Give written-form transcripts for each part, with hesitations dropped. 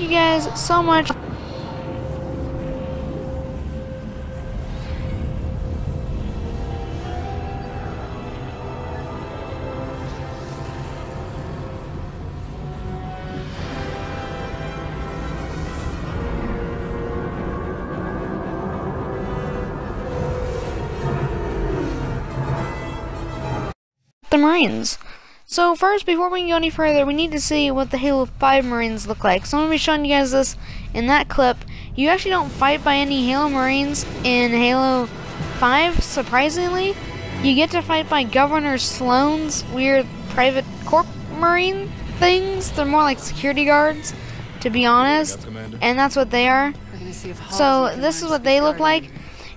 you guys so much. The Marines. So first, before we can go any further, we need to see what the Halo 5 Marines look like. So I'm going to be showing you guys this in that clip. You actually don't fight by any Halo Marines in Halo 5, surprisingly. You get to fight by Governor Sloan's weird private corp Marine things. They're more like security guards, to be honest, and that's what they are. So this is what they look like.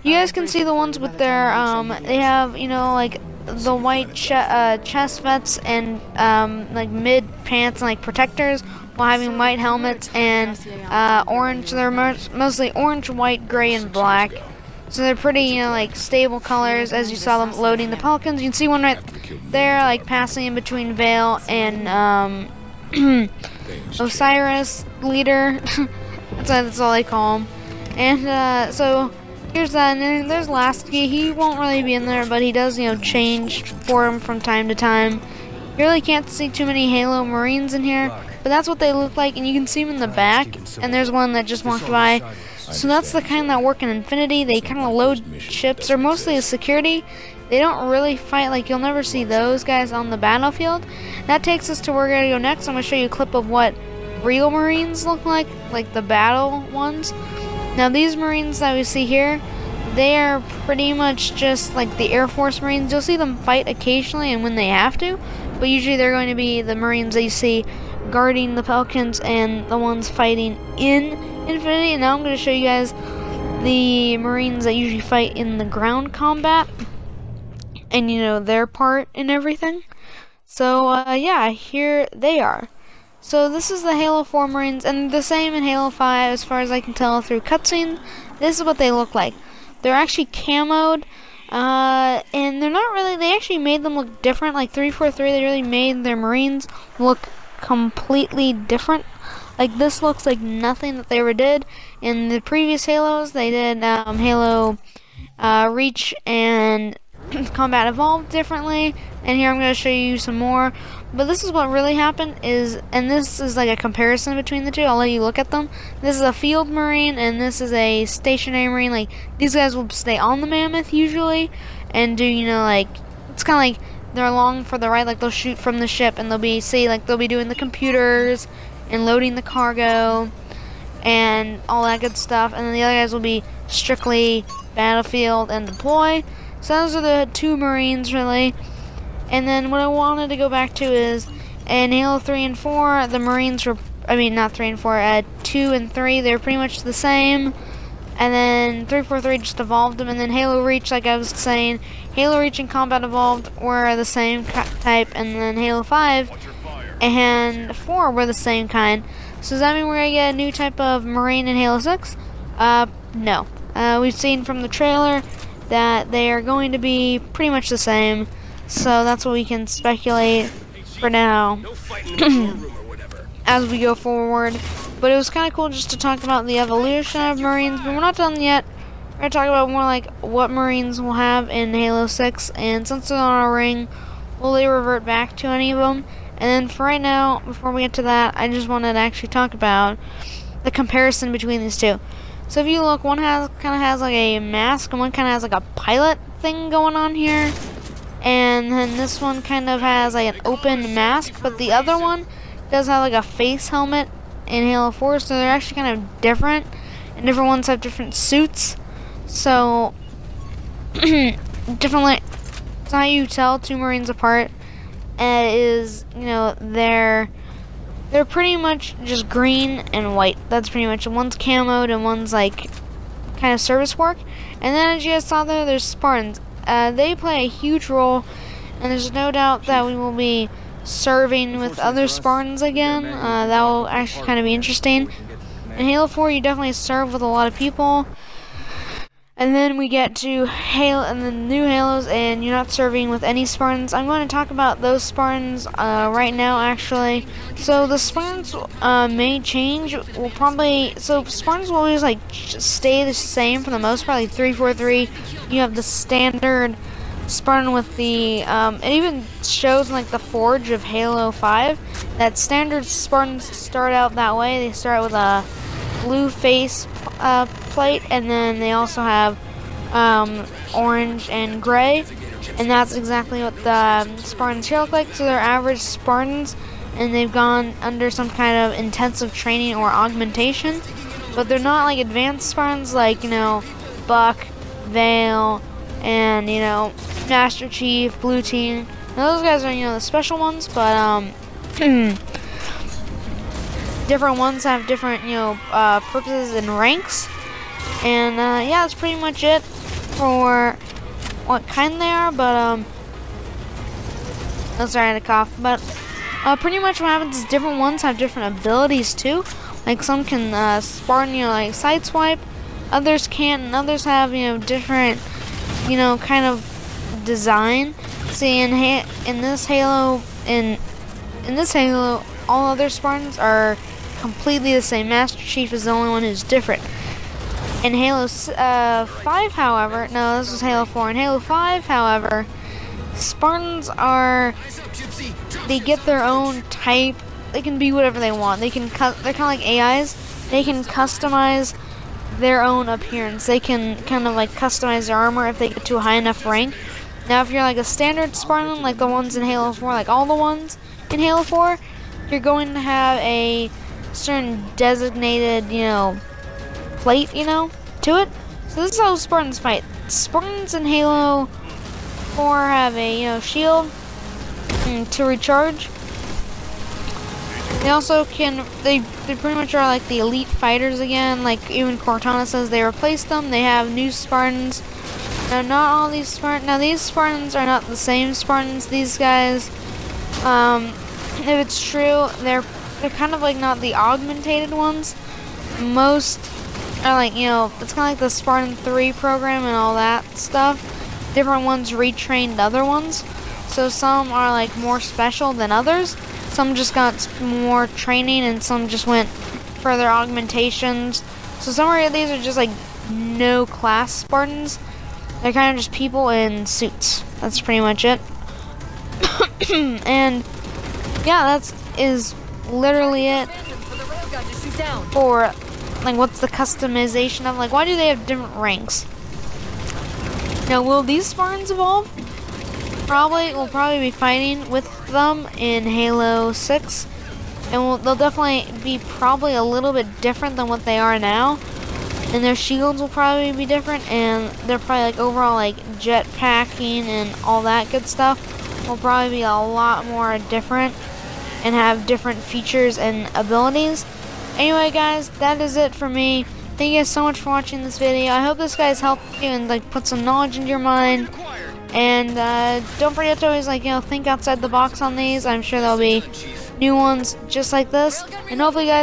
You guys can see the ones with their, they have, you know, like, the white chest vets and like mid pants and like protectors, while having white helmets and orange. They're mostly orange, white, gray, and black. So they're pretty, you know, like stable colors. As you saw them loading the Pelicans, you can see one right there, like passing in between Vale and Osiris leader. that's all they call him. And so. Here's that, and then there's Lasky. He won't really be in there, but he does, you know, change for him from time to time. You really can't see too many Halo Marines in here, but that's what they look like, and you can see them in the back, and there's one that just walked by. So that's the kind that work in Infinity. They kind of load ships. They're mostly a security. They don't really fight, like you'll never see those guys on the battlefield. That takes us to where we're going to go next. I'm going to show you a clip of what real Marines look like the battle ones. Now these Marines that we see here, they are pretty much just like the Air Force Marines. You'll see them fight occasionally and when they have to, but usually they're going to be the Marines that you see guarding the Pelicans and the ones fighting in Infinity. And now I'm going to show you guys the Marines that usually fight in the ground combat and, you know, their part in everything. So yeah, here they are. So this is the Halo 4 Marines, and the same in Halo 5 as far as I can tell through cutscenes. This is what they look like. They're actually camoed, and they're not really, they actually made them look different. Like 343, they really made their Marines look completely different. Like this looks like nothing that they ever did. In the previous Halos, they did Halo Reach and Combat Evolved differently, and here I'm going to show you some more. But this is what really happened is, and this is like a comparison between the two. I'll let you look at them. This is a field Marine, and this is a stationary Marine. Like these guys will stay on the Mammoth usually, and do, you know, like it's kind of like they're along for the ride. Like they'll shoot from the ship, and they'll be they'll be doing the computers and loading the cargo and all that good stuff. And then the other guys will be strictly battlefield and deploy. So those are the two Marines really. And then what I wanted to go back to is in Halo 3 and 4, the Marines were, I mean not 3 and 4, 2 and 3, they're pretty much the same. And then 343 just evolved them. And then Halo Reach, like I was saying, Halo Reach and Combat Evolved were the same type. And then Halo 5 and 4 were the same kind. So does that mean we're going to get a new type of Marine in Halo 6? No. We've seen from the trailer that they are going to be pretty much the same. So that's what we can speculate for now as we go forward. But it was kind of cool just to talk about the evolution of Marines, but we're not done yet. We're going to talk about more like what Marines we'll have in Halo 6, and since they're on our ring, will they revert back to any of them? And then for right now, before we get to that, I just wanted to actually talk about the comparison between these two. So if you look, one kind of has like a mask, and one kind of has like a pilot thing going on here. And then this one kind of has like an open mask, but the other one does have like a face helmet in Halo 4, so they're actually kind of different, and different ones have different suits. So differently, it's how you tell two Marines apart. Is, you know, they're pretty much just green and white. That's pretty much, one's camoed and one's like kind of service work. And then as you guys saw there, there's Spartans. They play a huge role, and there's no doubt that we will be serving with other Spartans again. That will actually kind of be interesting. In Halo 4, you definitely serve with a lot of people. And then we get to Halo and the new Halos, and you're not serving with any Spartans. I'm going to talk about those Spartans right now, actually. So the Spartans may change. So Spartans will always like stay the same for the most part, like 343. You have the standard Spartan with the it even shows in like the Forge of Halo 5 that standard Spartans start out that way. They start with a blue face plate, and then they also have orange and gray, and that's exactly what the Spartans here look like. So they're average Spartans, and they've gone under some kind of intensive training or augmentation, but they're not like advanced Spartans like, you know, Buck, Vale, and, you know, Master Chief, Blue Team. Now, those guys are, you know, the special ones, but different ones have different, you know, purposes and ranks. And yeah, that's pretty much it for what kind they are. But oh, sorry, I had a cough. But pretty much what happens is different ones have different abilities too. Like some can Spartan, you know, like sideswipe. Others can't, and others have, you know, different, you know, kind of design. See, in this Halo, all other Spartans are completely the same. Master Chief is the only one who's different. In Halo 5, however, no, this was Halo 4. In Halo 5, however, Spartans they get their own type. They can be whatever they want. They're kind of like AIs. They can customize their own appearance. They can kind of like customize their armor if they get to a high enough rank. Now, if you're like a standard Spartan, like the ones in Halo 4, like all the ones in Halo 4, you're going to have a certain designated, you know, plate, you know, to it. So this is how Spartans fight. Spartans in Halo 4 have a, you know, shield to recharge. They also can, they pretty much are like the elite fighters again. Like even Cortana says they replaced them. They have new Spartans. Now, not all these Spartans. Now, these Spartans are not the same Spartans. These guys, if it's true, they're kind of like not the augmentated ones. Most are like, you know, it's kind of like the Spartan 3 program and all that stuff. Different ones retrained other ones. So some are like more special than others. Some just got more training, and some just went further augmentations. So some of these are just like no class Spartans. They're kind of just people in suits. That's pretty much it. And yeah, is literally it for like what's the customization of, like, why do they have different ranks? Now, will these Spartans evolve? We'll probably be fighting with them in Halo 6, and they'll definitely be probably a little bit different than what they are now. And their shields will probably be different, and they're probably like overall like jetpacking and all that good stuff will probably be a lot more different and have different features and abilities. Anyway, guys, that is it for me. Thank you guys so much for watching this video. I hope this guys helped you and like put some knowledge into your mind. And don't forget to always, like, you know, think outside the box on these. I'm sure there'll be new ones just like this. And hopefully, guys,